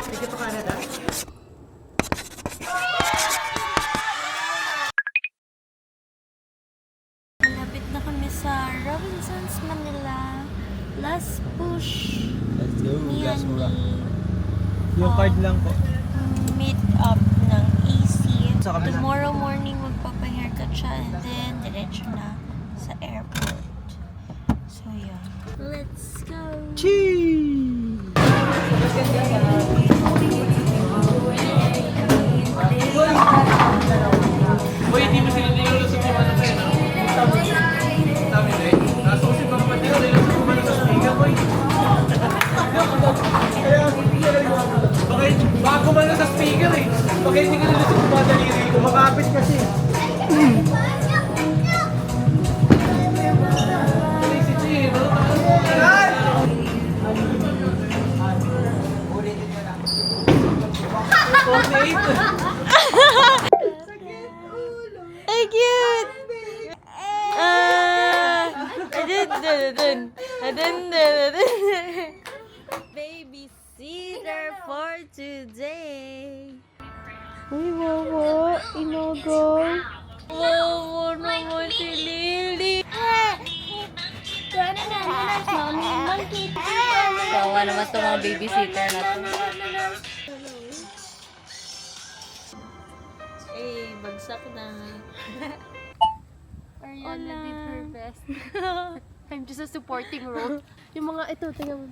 Sige pa Canada. Malapit na kami sa Robinsons, Manila. Last push. Let's go. Me Last and mura. me. Yung card lang po. Meet up ng AC. Sa kabila. Tomorrow morning magpapa-haircut siya and then diretso na sa airport. So yeah. Let's go! Cheese! Uy, hindi mo sila nilolo sa kumano kayo, no? Sabi na eh. Nasa ko si Bang Mateo, nilolo sa kumano sa speaker, boy. Baka kumano sa speaker eh. Baka hindi ka nilolo sa kumano daliri. Kumakapit kasi. Si G, no? Ay, cute! Babysitter for today. Uy, wawa. Inogol. Wawa naman si Lily. Kawa naman itong mga babysitter na to. Eh, bagsak na. Ariana did her best. I'm just a supporting role. Yung mga, ito, tingnan mo.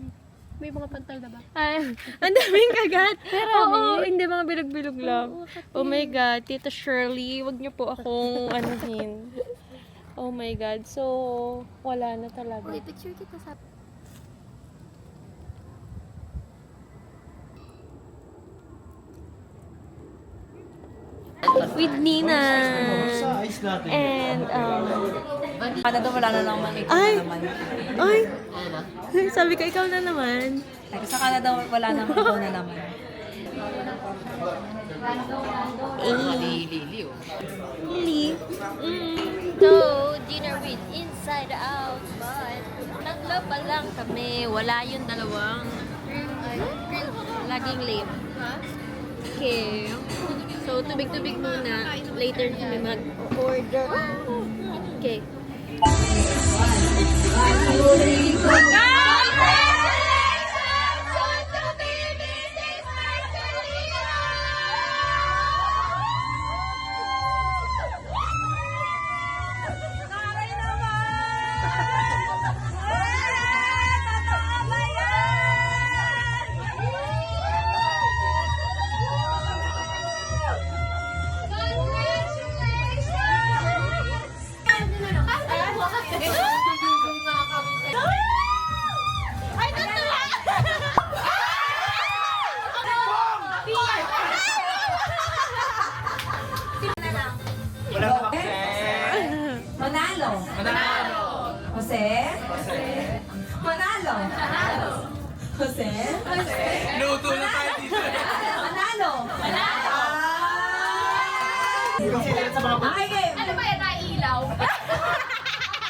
May mga pantal na ba? Ay, ang daming kagat. Oo, hindi mga bilog-bilog lang. Oh my God, Tita Shirley, wag niyo po akong anuhin. Oh my God, so wala na talaga. Uy, picture kita sa... With Nina. Sa ice natin. And, Canada, wala na naman. ay, ay, sabi ko, ikaw na naman. Sa Canada, wala naman. Ikaw na naman. Lili, oh. Lily. So, dinner with Inside Out, but tatlo pa lang kami. Wala yung dalawang. Laging late. Okay. So, tubig-tubig muna. Later kami mag-order. Okay. Manalo. Manalo! Jose. Manalo. Jose. Luto na tayo dito. Manalo. Okay, game. Ano ba yan? Nailaw?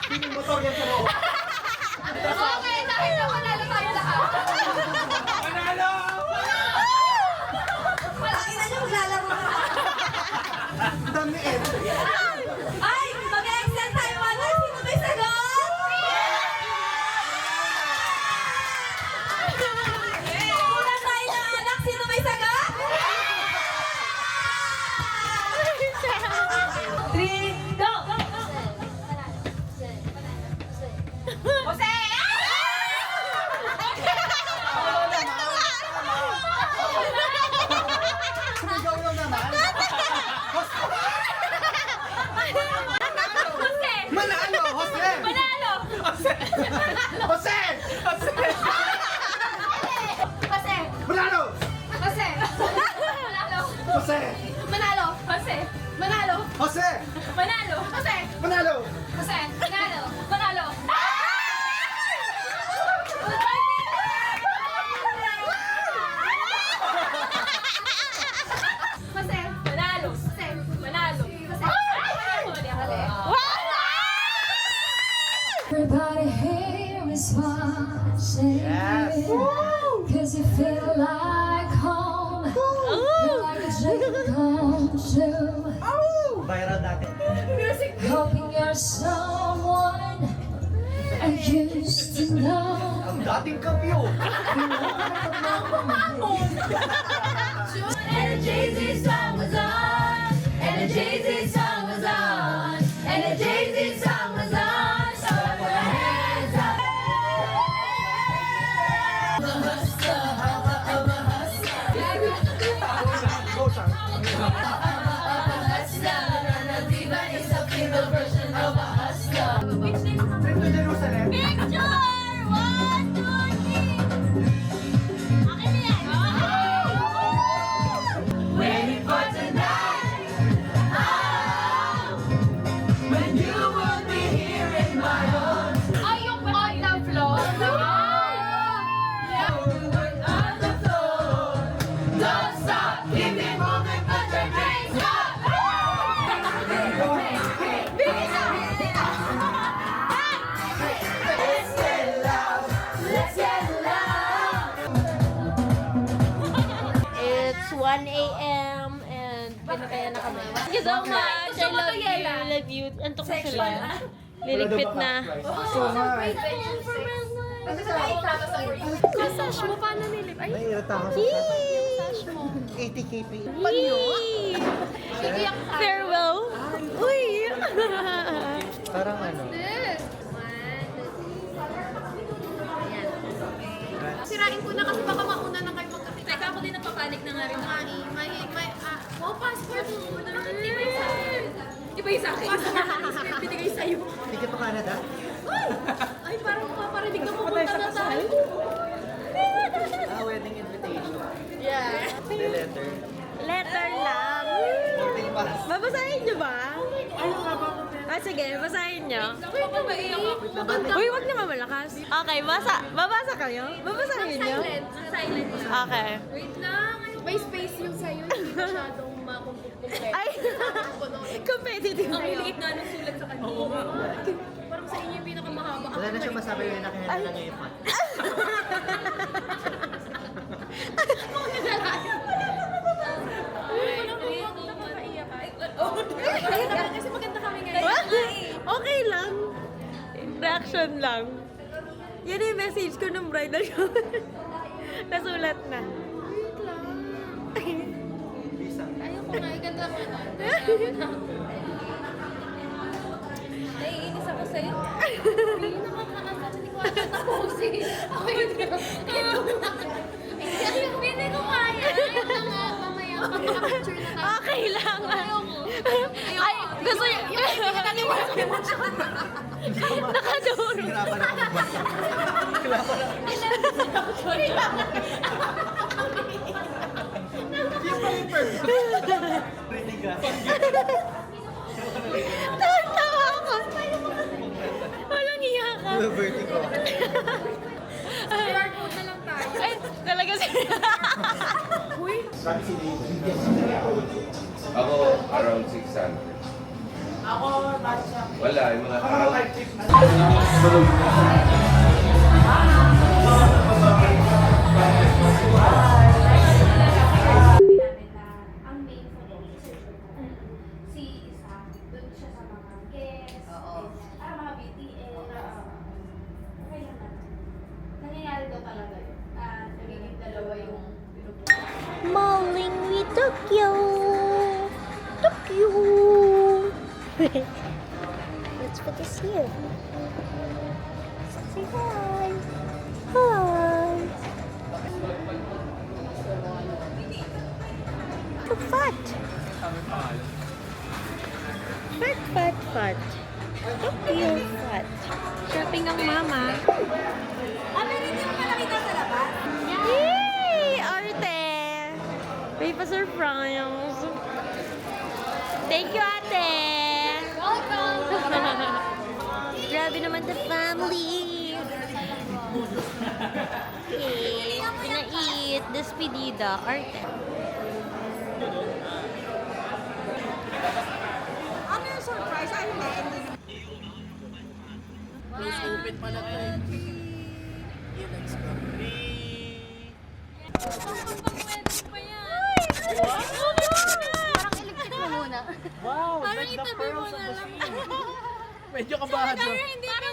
Motor yan sa loob. Okay, dahil na manalo tayo lahat. Manalo! Pakita niyo maglalaro na. Dami eh. Ay, mag-excel tayo. Ano? Sino may sagot? Kulang tayo ng anak. Sino may sagot? 3, go! Jose! Sumigaw lang naman. Manalo, Jose! Manalo! Jose! Jose! Manalo! Jose! Manalo! Jose! Manalo! Jose! Manalo! Jose! Manalo! Jose! Manalo! Jose! Manalo! Manalo! Jose! Manalo! Jose! Manalo! Jose! Wow! Everybody here is fine. are someone I used to know. Ang dating kapyo. And the Jay-Z song was on. And the Jay-Z song was on. And the Jay-Z song was on. So I put my hands up. I'm a hustler. I'm a hustler. Na diva is a female version of a hustler. Trip to Jerusalem. Picture! 1, 2, 3! Akin na yan! Waiting for tonight. Oh, when you will be here in my arms. Ay, yung on the floor! On the floor. Don't stop, keep it moving, but your brains stop. Let's get loud. Let's get loud. It's 1 a.m. and pinakaya na kami. Thank you so much! I love you! I love you! Antok na sila. Liligpit na. So much. Massage mo, paano nilip? Ay, Naiirita ako sa massage mo. 80 kp. Yee! Farewell! Uy! Parang ano? Sirain ko na kasi baka mauna na kayo magkapit. Teka, ako din nagpapanik na nga rin. Passport mo na. Di ba yung sa akin? Di ba yung sa akin? Binigay sa'yo. Ticket to Canada? Ay, parang paparinig na pupunta na tayo. Wedding invitation. Yeah. The letter. Letter lang. Boarding pass. Babasahin niyo ba? Sige, basahin niyo. Wait, maiyak ako. Uy, wag naman malakas. Okay, babasa kayo? Babasahin niyo? Silent lang. Okay. Wait lang. May space yung sa'yo. Hindi masyadong makumplit. Ay! Competitive Ang kayo. liit na nung sulat sa kanya. Parang sa inyo yung pinakamahaba. Wala na siya masabi yung nakahanda na niya yung font. Kasi maganda kami ngayon. What? Okay lang. Reaction lang. Yan yung message ko nung bridal shower. Nasulat na. Ayoko na, ganda ko na. Naiinis ako sa'yo. Hindi nakakakasal, hindi ko ata tapusin. Ako yun. Hindi ko kaya. Ayoko nga, mamaya. Pagka-picture na tayo. Okay lang. Ayoko. Ay, gusto niyo. Nakaduro. Hirapan ako magbasa. Hirapan ako. Yung paper. Rinigas. Tawa ako. Walang iya ka. Vertigo. QR code na lang tayo. Ay, talaga siya. Ako, around 600. Wala, yung mga around. Ang main photographer. Si isa, doon siya sa mga guests, mga BTS. Okay lang naman. Nangyayari daw talaga yun. Nagiging dalawa yung pinupunta. Malling with Tokyo! Tokyo! Let's put this here. Say hi! Hi! Too fat! Fat! Tokyo fat! Shopping ang mama. Meron yung malakita sa labas? Yay! Arte! May pa-surprise. Thank you, ate! Grabe naman the family! Okay, pina-eat. Despedida. Arte. Ano yung surprise? Ay, hindi. Close open pala to eh. Parang electric mo muna. Wow, Parang itabi mo na lang. Medyo kabahan mo. Hindi na